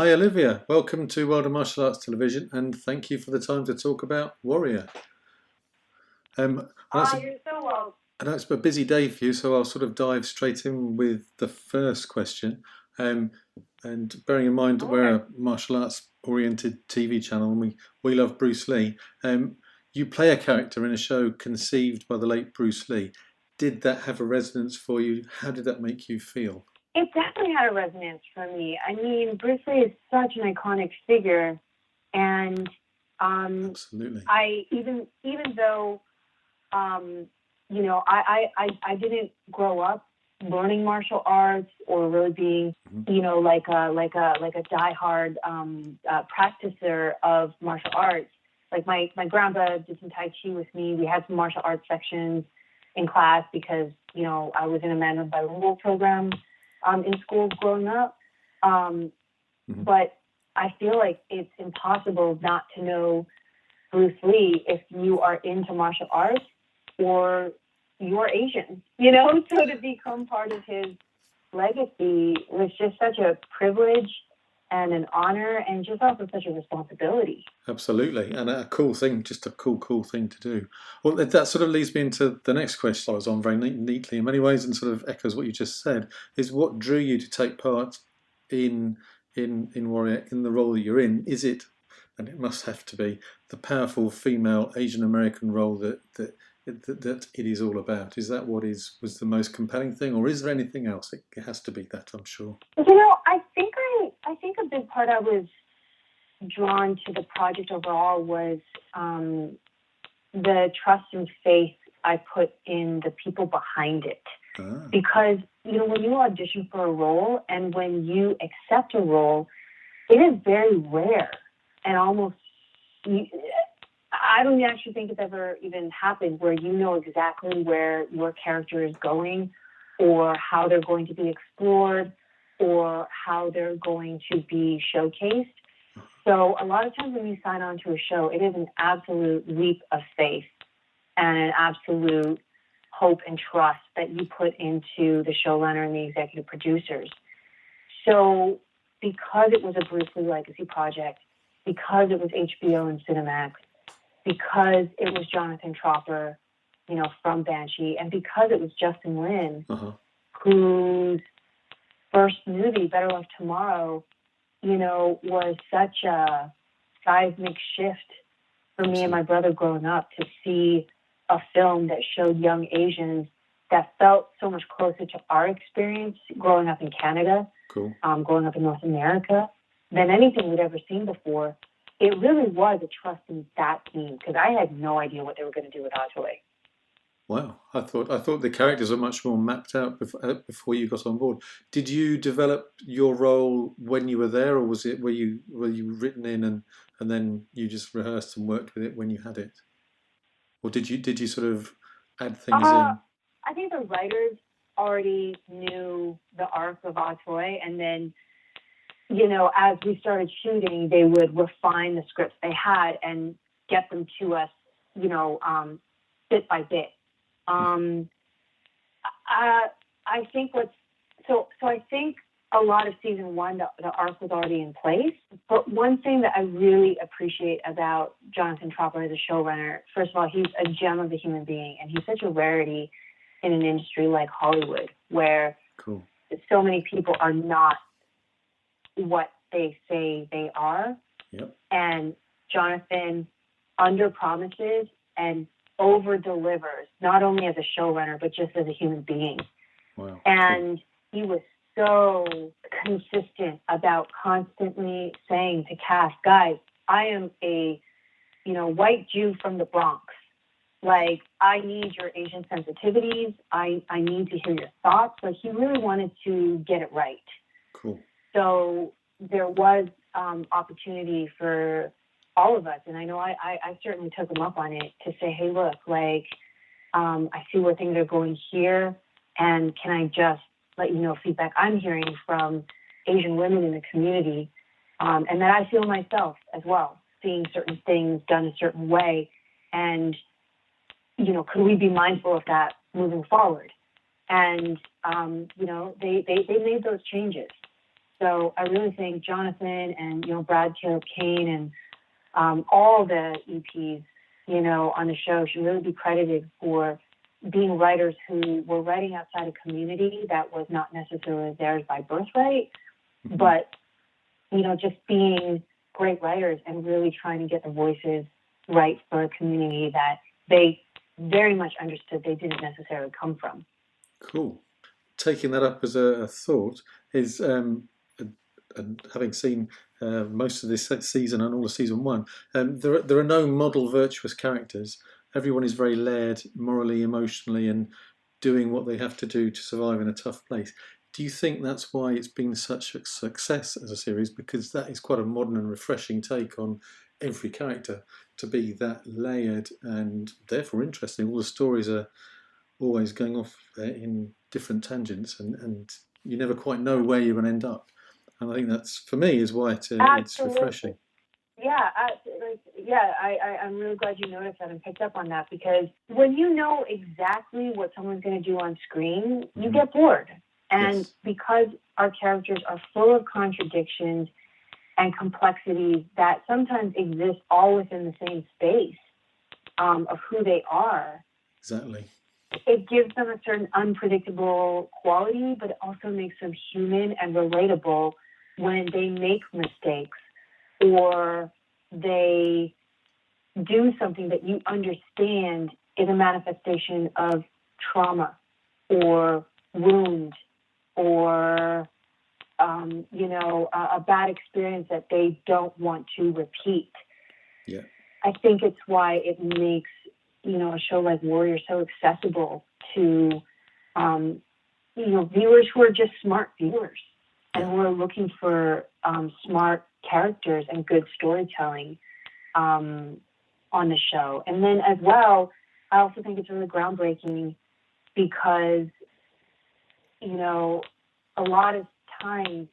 Hi Olivia, welcome to World of Martial Arts Television and thank you for the time to talk about Warrior. You're so welcome. I know it's a busy day for you, so I'll sort of dive straight in with the first question. And bearing in mind that we're a martial arts oriented TV channel and we love Bruce Lee, you play a character in a show conceived by the late Bruce Lee. Did that have a resonance for you? How did that make you feel? It definitely had a resonance for me. I mean, Bruce Lee is such an iconic figure, and Absolutely. even though I didn't grow up learning martial arts or really being like a diehard practicer of martial arts. Like my grandpa did some Tai Chi with me. We had some martial arts sections in class because I was in a Mandarin bilingual program in school growing up. But I feel like it's impossible not to know Bruce Lee if you are into martial arts or you're Asian, so to become part of his legacy was just such a privilege and an honor and just also such a responsibility. Absolutely, and a cool thing, just a cool thing to do. Well, that sort of leads me into the next question I was on very neatly in many ways and sort of echoes what you just said, is what drew you to take part in Warrior, in the role that you're in? Is it, and it must have to be, the powerful female Asian American role that it is all about? Is that what was the most compelling thing, or is there anything else? It has to be that, I'm sure. I think a big part I was drawn to the project overall was the trust and faith I put in the people behind it. Because, when you audition for a role and when you accept a role, it is very rare and almost, I don't actually think it's ever even happened where you know exactly where your character is going or how they're going to be explored or how they're going to be showcased. So a lot of times when you sign on to a show, it is an absolute leap of faith and an absolute hope and trust that you put into the showrunner and the executive producers. So because it was a Bruce Lee legacy project, because it was HBO and Cinemax, because it was Jonathan Tropper, from Banshee, and because it was Justin Lin, whose first movie, Better Love Tomorrow, was such a seismic shift for me and my brother growing up to see a film that showed young Asians that felt so much closer to our experience growing up in Canada, growing up in North America, than anything we'd ever seen before. It really was a trust in that team because I had no idea what they were going to do with Ah Sahm. Wow, I thought the characters were much more mapped out before you got on board. Did you develop your role when you were there, or were you written in and then you just rehearsed and worked with it when you had it, or did you sort of add things in? I think the writers already knew the arc of Ah Sahm, and then as we started shooting, they would refine the scripts they had and get them to us, bit by bit. I think I think a lot of season one, the arc was already in place. But one thing that I really appreciate about Jonathan Tropper as a showrunner, first of all, he's a gem of a human being, and he's such a rarity in an industry like Hollywood, where so many people are not what they say they are. Yep. And Jonathan under promises and over delivers, not only as a showrunner, but just as a human being. Wow. And he was so consistent about constantly saying to cast, guys, I am a, white Jew from the Bronx. Like, I need your Asian sensitivities. I need to hear your thoughts. Like, he really wanted to get it right. Cool. So there was opportunity for all of us. And I know I certainly took him up on it to say, hey, look, I see where things are going here. And can I just let you know feedback I'm hearing from Asian women in the community, and that I feel myself as well, seeing certain things done a certain way. And, could we be mindful of that moving forward? And, they made those changes. So I really think Jonathan and, Brad Caleb Kane and all the EPs, on the show should really be credited for being writers who were writing outside a community that was not necessarily theirs by birthright, but, just being great writers and really trying to get the voices right for a community that they very much understood they didn't necessarily come from. Cool. Taking that up as a thought is, having seen most of this season and all of season one, there are no model virtuous characters. Everyone is very layered morally, emotionally, and doing what they have to do to survive in a tough place. Do you think that's why it's been such a success as a series? Because that is quite a modern and refreshing take on every character, to be that layered and therefore interesting. All the stories are always going off in different tangents, and you never quite know where you're going to end up. And I think that's, for me, is why it's refreshing. Yeah, I'm really glad you noticed that and picked up on that, because when you know exactly what someone's going to do on screen, you get bored. And because our characters are full of contradictions and complexities that sometimes exist all within the same space of who they are. Exactly. It gives them a certain unpredictable quality, but it also makes them human and relatable when they make mistakes or they do something that you understand is a manifestation of trauma or wound or, a bad experience that they don't want to repeat. Yeah. I think it's why it makes, a show like Warrior so accessible to, viewers who are just smart viewers and who are looking for smart characters and good storytelling on the show. And then as well, I also think it's really groundbreaking because, a lot of times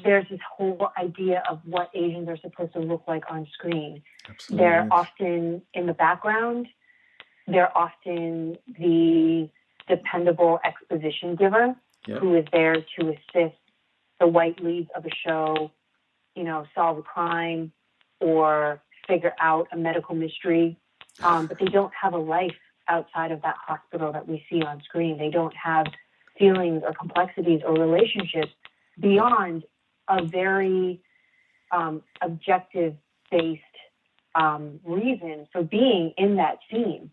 there's this whole idea of what Asians are supposed to look like on screen. Absolutely, they're often in the background. They're often the dependable exposition giver who is there to assist the white leads of a show, solve a crime or figure out a medical mystery. But they don't have a life outside of that hospital that we see on screen. They don't have feelings or complexities or relationships beyond a very objective-based reason for being in that scene.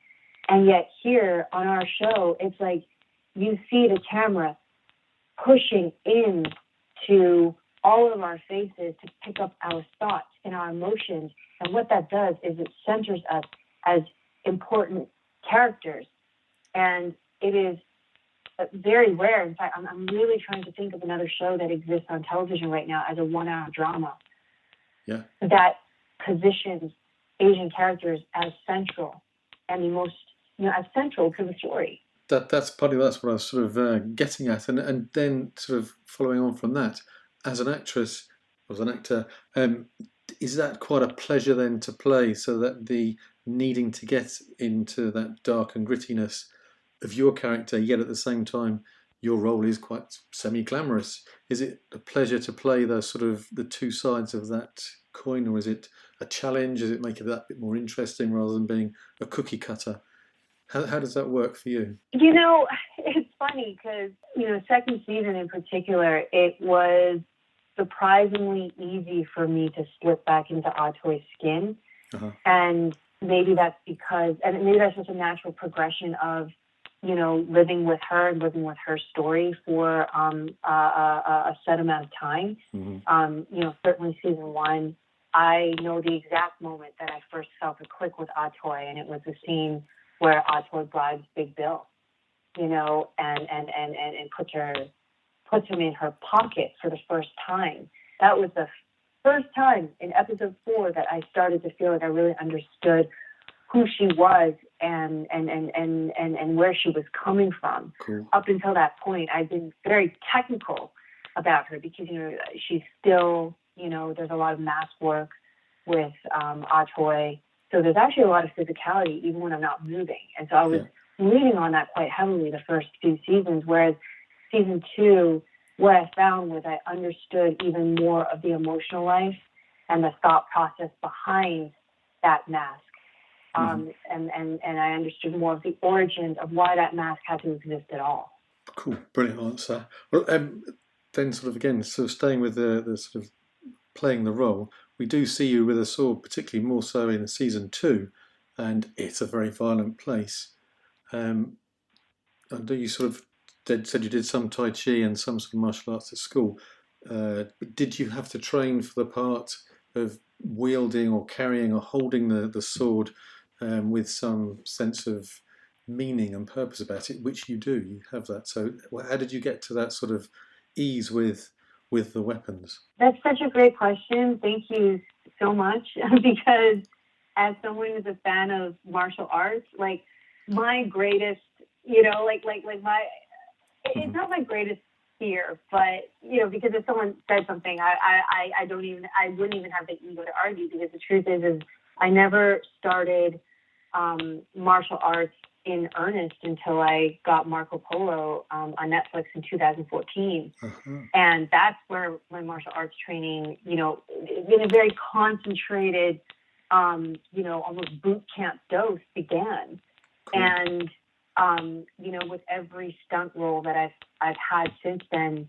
And yet here on our show, it's like you see the camera pushing in to all of our faces to pick up our thoughts and our emotions. And what that does is it centers us as important characters. And it is very rare. In fact, I'm really trying to think of another show that exists on television right now as a 1-hour drama that positions Asian characters as central and the most, as central to the story. That's what I was sort of getting at, and then sort of following on from that, as an actress, as an actor, is that quite a pleasure then to play, so that the needing to get into that dark and grittiness of your character, yet at the same time your role is quite semi-glamorous? Is it a pleasure to play the two sides of that coin, or is it a challenge? Does it make it that bit more interesting rather than being a cookie cutter? How does that work for you? It's funny because, second season in particular, it was surprisingly easy for me to slip back into Ah Toy's skin. And maybe that's because, and maybe that's just a natural progression of, living with her and living with her story for a set amount of time. Certainly season one, I know the exact moment that I first felt a click with Ah Toy, and it was the scene where Ah Toy bribes Big Bill, and puts him in her pocket for the first time. That was the first time in episode 4 that I started to feel like I really understood who she was and where she was coming from. Cool. Up until that point, I've been very technical about her because, she's still, there's a lot of mask work with Ah Toy. So there's actually a lot of physicality even when I'm not moving. And so I was leaning on that quite heavily the first few seasons, whereas season 2, what I found was I understood even more of the emotional life and the thought process behind that mask. And I understood more of the origins of why that mask had to exist at all. Cool, brilliant answer. Well, then sort of again, sort of staying with the sort of playing the role, we do see you with a sword, particularly more so in season 2, and it's a very violent place. I know you sort of said you did some Tai Chi and some sort of martial arts at school. Did you have to train for the part of wielding or carrying or holding the sword with some sense of meaning and purpose about it, which you do? You have that. So how did you get to that sort of ease with the weapons? That's such a great question. Thank you so much. Because as someone who's a fan of martial arts, like my greatest, it's not my greatest fear, but because if someone said something, I wouldn't even have the ego to argue, because the truth is I never started martial arts in earnest until I got Marco Polo on Netflix in 2014. And that's where my martial arts training, in a very concentrated, almost boot camp dose began. Cool. And, with every stunt role that I've had since then,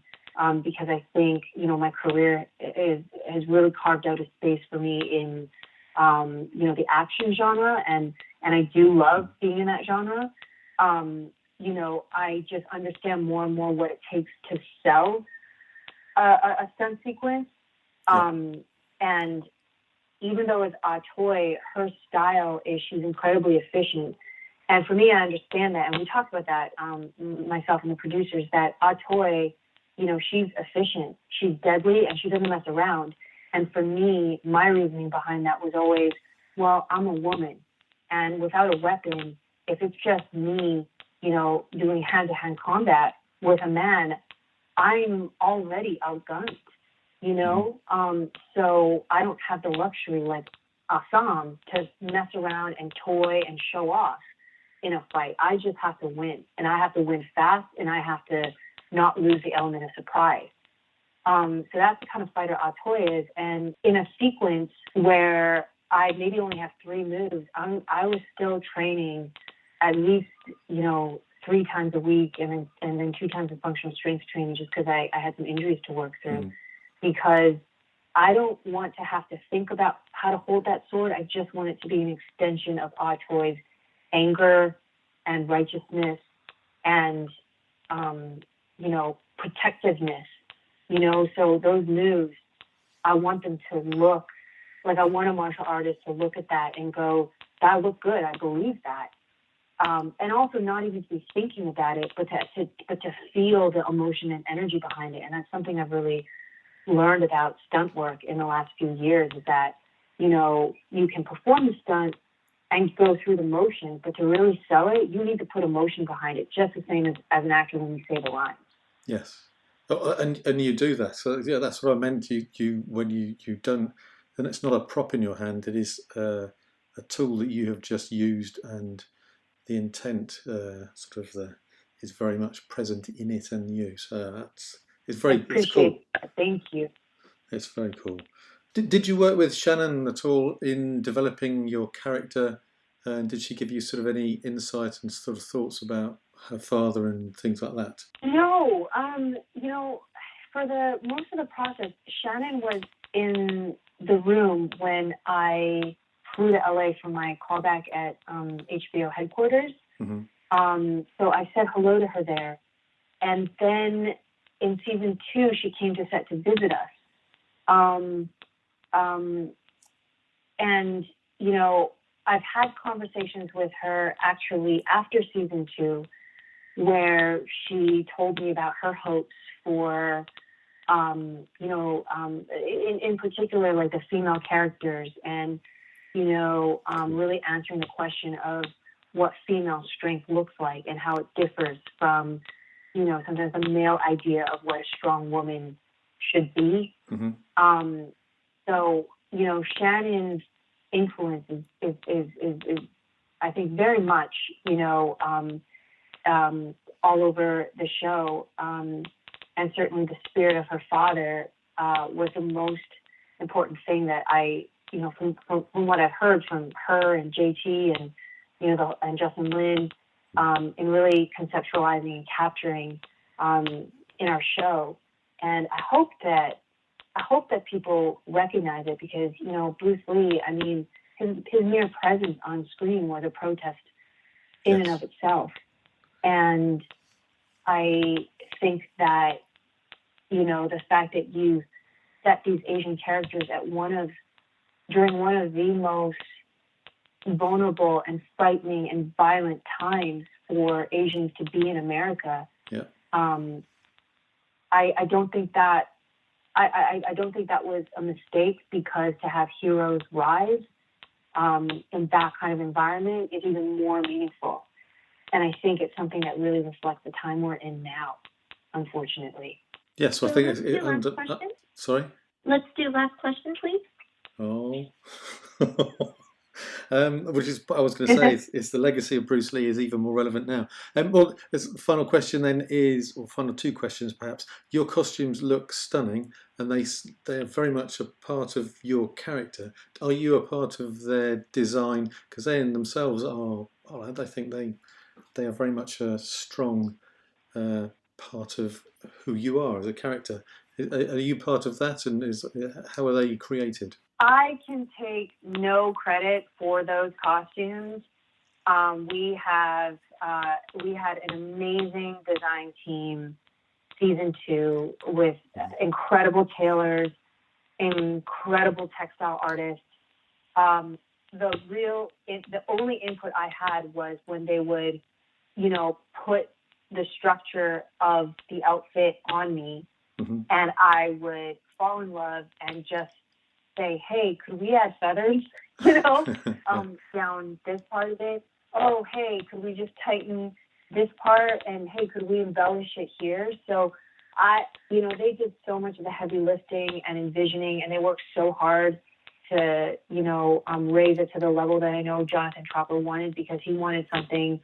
because I think, my career has really carved out a space for me in, the action genre, and I do love being in that genre. I just understand more and more what it takes to sell a stunt sequence. And even though it's Ah Toy, her style is she's incredibly efficient. And for me, I understand that. And we talked about that, myself and the producers, that Ah Toy, she's efficient. She's deadly, and she doesn't mess around. And for me, my reasoning behind that was always, well, I'm a woman. And without a weapon, if it's just me, doing hand-to-hand combat with a man, I'm already outgunned, So I don't have the luxury like Ah Sahm to mess around and toy and show off in a fight. I just have to win, and I have to win fast, and I have to not lose the element of surprise. So that's the kind of fighter Ah Toy is. And in a sequence where I maybe only have 3 moves, I was still training at least, 3 times a week, and then 2 times of functional strength training, just because I had some injuries to work through. Because I don't want to have to think about how to hold that sword. I just want it to be an extension of Ah Toy's anger and righteousness and, protectiveness. So those moves, I want them to look like, I want a martial artist to look at that and go, that looked good. I believe that. And also not even to be thinking about it, but to feel the emotion and energy behind it. And that's something I've really learned about stunt work in the last few years, is that, you can perform the stunt and go through the motion, but to really sell it, you need to put emotion behind it, just the same as an actor when you say the lines. Yes. And you do that. So yeah, that's what I meant. You when you don't, then it's not a prop in your hand. It is a tool that you have just used, and the intent is very much present in it and you. So it's cool. That. Thank you. It's very cool. Did you work with Shannon at all in developing your character? And did she give you sort of any insight and sort of thoughts about her father and things like that? No, for the most of the process, Shannon was in the room when I flew to LA for my callback at HBO headquarters. So I said hello to her there. And then in season 2, she came to set to visit us. And, I've had conversations with her actually after season 2, where she told me about her hopes for, in particular, like the female characters, and, really answering the question of what female strength looks like and how it differs from, sometimes the male idea of what a strong woman should be. So, Shannon's influence is I think very much, all over the show. And certainly the spirit of her father was the most important thing that I, from what I've heard from her and JT and, and Justin Lin, in really conceptualizing and capturing in our show. And I hope that people recognize it because, Bruce Lee, I mean, his mere presence on screen was a protest in and of itself. And I think that, the fact that you set these Asian characters during one of the most vulnerable and frightening and violent times for Asians to be in America. Yeah. I don't think that I don't think that was a mistake, because to have heroes rise in that kind of environment is even more meaningful. And I think it's something that really reflects the time we're in now, unfortunately. Yes, well, I think sorry? Let's do last question, please. Oh. Which is, I was going to say, is the legacy of Bruce Lee is even more relevant now. Well, the final question then is, or final two questions perhaps. Your costumes look stunning, and they are very much a part of your character. Are you a part of their design? Because they in themselves are, I think they are very much a strong part of who you are as a character. Are you part of that, and how are they created? I can take no credit for those costumes. We had an amazing design team season 2 with incredible tailors, incredible textile artists. The only input I had was when they would, put the structure of the outfit on me, mm-hmm. and I would fall in love and just say, hey, could we add feathers, down this part of it? Oh, hey, could we just tighten this part? And hey, could we embellish it here? So they did so much of the heavy lifting and envisioning, and they worked so hard to, raise it to the level that I know Jonathan Tropper wanted, because he wanted something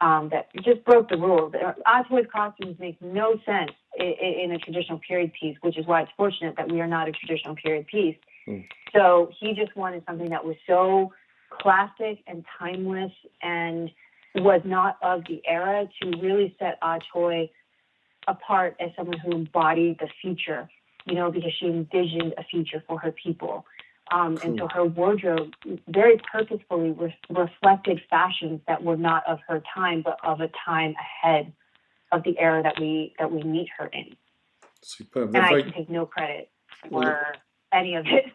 that just broke the rules. Ah Toy's costumes make no sense in a traditional period piece, which is why it's fortunate that we are not a traditional period piece. Mm. So he just wanted something that was so classic and timeless and was not of the era, to really set Ah Toy apart as someone who embodied the future, because she envisioned a future for her people. Cool. And so her wardrobe very purposefully reflected fashions that were not of her time, but of a time ahead of the era that we meet her in. Superb. And I can take no credit for any of it.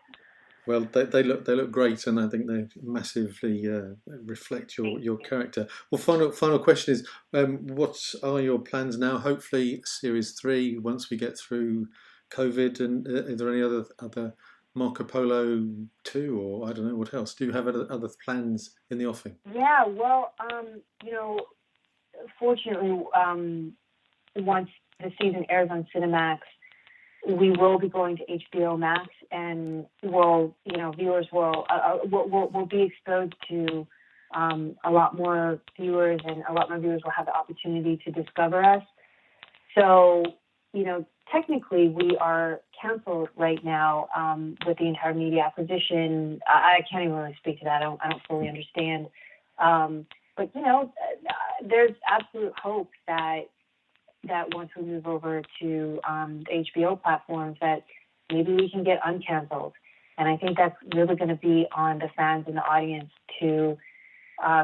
Well, they look great, and I think they massively reflect your character. Well, final question is, what are your plans now? Hopefully, Series 3 once we get through COVID, and are there any other Marco Polo 2, or I don't know what else? Do you have other plans in the offing? Yeah, well, fortunately, once the season airs on Cinemax, we will be going to HBO Max, and viewers will be exposed to a lot more viewers, and a lot more viewers will have the opportunity to discover us. So, technically we are canceled right now with the entire media acquisition. I can't even really speak to that. I don't fully understand. But there's absolute hope that once we move over to the HBO platforms, that maybe we can get uncanceled. And I think that's really going to be on the fans and the audience to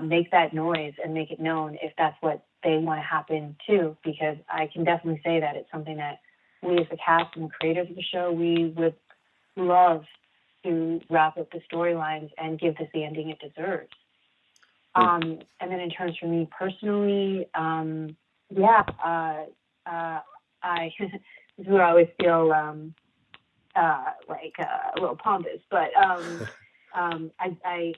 make that noise and make it known if that's what they want to happen too, because I can definitely say that it's something that we as the cast and creators of the show, we would love to wrap up the storylines and give this the ending it deserves. And then in terms for me personally, I this is where I always feel like a little pompous, but I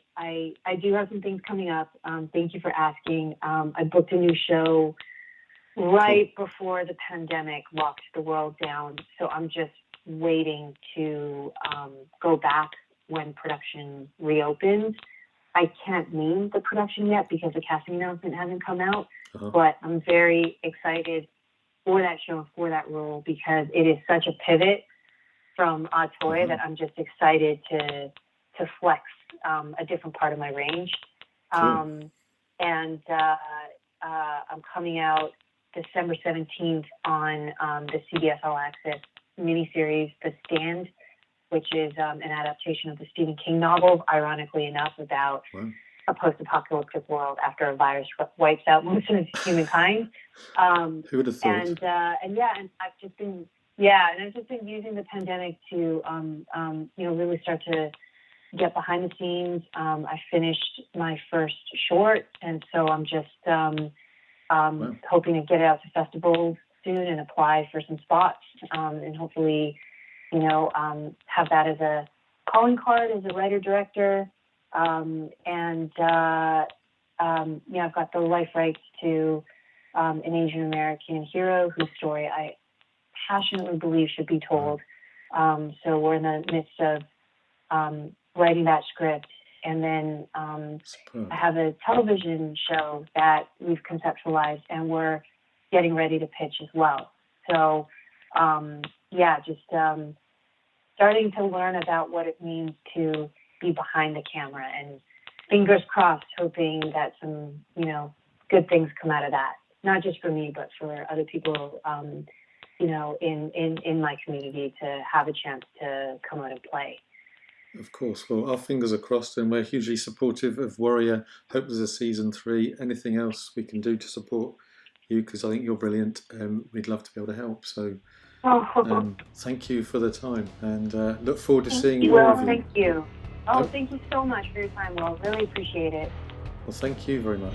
do have some things coming up. Thank you for asking. I booked a new show right before the pandemic locked the world down, so I'm just waiting to go back when production reopens. I can't name the production yet because the casting announcement hasn't come out. Uh-huh. But I'm very excited for that show and for that role because it is such a pivot from Ah Toy that I'm just excited to flex a different part of my range. Cool. And I'm coming out December 17th on the CBS All Access miniseries, The Stand, which is an adaptation of the Stephen King novel, ironically enough, about a post-apocalyptic world after a virus wipes out most of humankind. Who would have thought? And I've just been using the pandemic to really start to get behind the scenes. I finished my first short, and so I'm just hoping to get it out to festivals soon and apply for some spots, and hopefully, have that as a calling card as a writer-director. I've got the life rights to an Asian American hero whose story I passionately believe should be told. So we're in the midst of writing that script, and then I have a television show that we've conceptualized, and we're getting ready to pitch as well. So starting to learn about what it means to be behind the camera, and fingers crossed, hoping that some good things come out of that, not just for me but for other people in my community to have a chance to come out and play. Of course. Well, our fingers are crossed, and we're hugely supportive of Warrior. Hope there's a season 3. Anything else we can do to support you, because I think you're brilliant. We'd love to be able to help. So thank you for the time, and look forward to seeing more of you. Thank you. Thank you so much for your time, Will. Really appreciate it. Well, thank you very much.